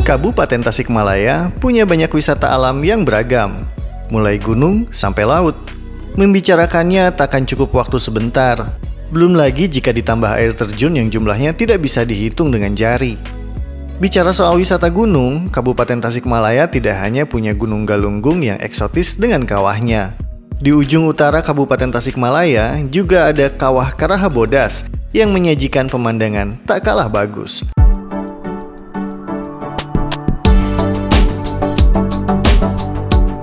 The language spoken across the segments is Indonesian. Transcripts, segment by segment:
Kabupaten Tasikmalaya punya banyak wisata alam yang beragam, mulai gunung sampai laut. Membicarakannya takkan cukup waktu sebentar, belum lagi jika ditambah air terjun yang jumlahnya tidak bisa dihitung dengan jari. Bicara soal wisata gunung, Kabupaten Tasikmalaya tidak hanya punya Gunung Galunggung yang eksotis dengan kawahnya. Di ujung utara Kabupaten Tasikmalaya juga ada Kawah Karahabodas yang menyajikan pemandangan tak kalah bagus.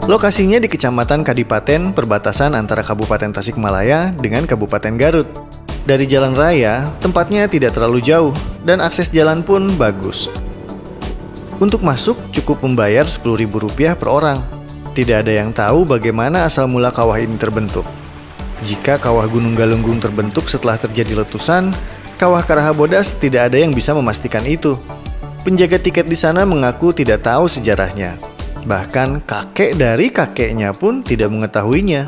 Lokasinya di Kecamatan Kadipaten, perbatasan antara Kabupaten Tasikmalaya dengan Kabupaten Garut. Dari jalan raya, tempatnya tidak terlalu jauh dan akses jalan pun bagus. Untuk masuk cukup membayar Rp10.000 per orang. Tidak ada yang tahu bagaimana asal mula kawah ini terbentuk. Jika kawah Gunung Galunggung terbentuk setelah terjadi letusan, Kawah Karahabodas tidak ada yang bisa memastikan itu. Penjaga tiket di sana mengaku tidak tahu sejarahnya. Bahkan kakek dari kakeknya pun tidak mengetahuinya.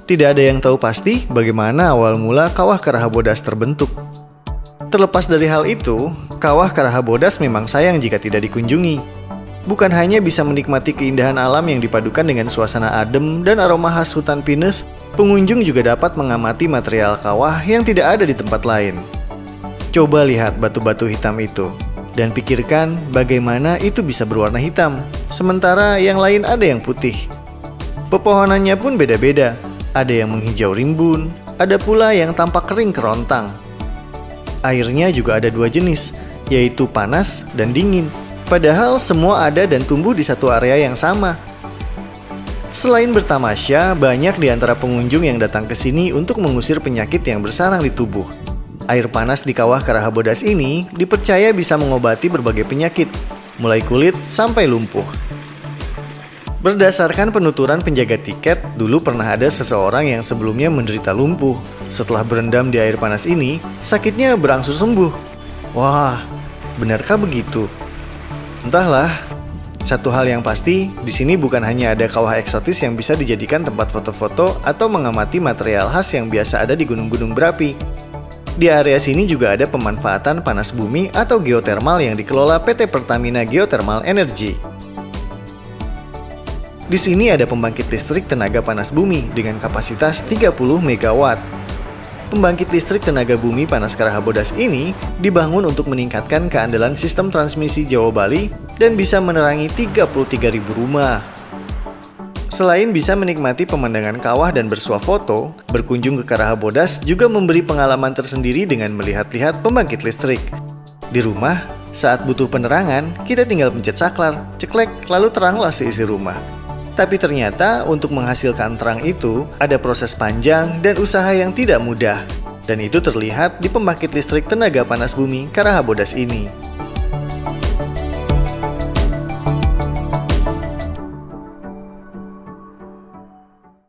Tidak ada yang tahu pasti bagaimana awal mula Kawah Karahabodas terbentuk. Terlepas dari hal itu, Kawah Karahabodas memang sayang jika tidak dikunjungi. Bukan hanya bisa menikmati keindahan alam yang dipadukan dengan suasana adem dan aroma khas hutan pinus, pengunjung juga dapat mengamati material kawah yang tidak ada di tempat lain. Coba lihat batu-batu hitam itu, dan pikirkan bagaimana itu bisa berwarna hitam, sementara yang lain ada yang putih. Pepohonannya pun beda-beda, ada yang menghijau rimbun, ada pula yang tampak kering kerontang. Airnya juga ada dua jenis, yaitu panas dan dingin, padahal semua ada dan tumbuh di satu area yang sama. Selain bertamasya, banyak di antara pengunjung yang datang ke sini untuk mengusir penyakit yang bersarang di tubuh. Air panas di Kawah Karahabodas ini dipercaya bisa mengobati berbagai penyakit, mulai kulit sampai lumpuh. Berdasarkan penuturan penjaga tiket, dulu pernah ada seseorang yang sebelumnya menderita lumpuh. Setelah berendam di air panas ini, sakitnya berangsur sembuh. Wah, benarkah begitu? Entahlah. Satu hal yang pasti, di sini bukan hanya ada kawah eksotis yang bisa dijadikan tempat foto-foto atau mengamati material khas yang biasa ada di gunung-gunung berapi. Di area sini juga ada pemanfaatan panas bumi atau geotermal yang dikelola PT Pertamina Geothermal Energy. Di sini ada pembangkit listrik tenaga panas bumi dengan kapasitas 30 MW. Pembangkit listrik tenaga bumi panas Karahabodas ini dibangun untuk meningkatkan keandalan sistem transmisi Jawa Bali dan bisa menerangi 33.000 rumah. Selain bisa menikmati pemandangan kawah dan bersuah foto, berkunjung ke Karahabodas juga memberi pengalaman tersendiri dengan melihat-lihat pembangkit listrik. Di rumah, saat butuh penerangan, kita tinggal pencet saklar, ceklek, lalu teranglah seisi rumah. Tapi ternyata untuk menghasilkan terang itu, ada proses panjang dan usaha yang tidak mudah. Dan itu terlihat di pembangkit listrik tenaga panas bumi Karahabodas ini.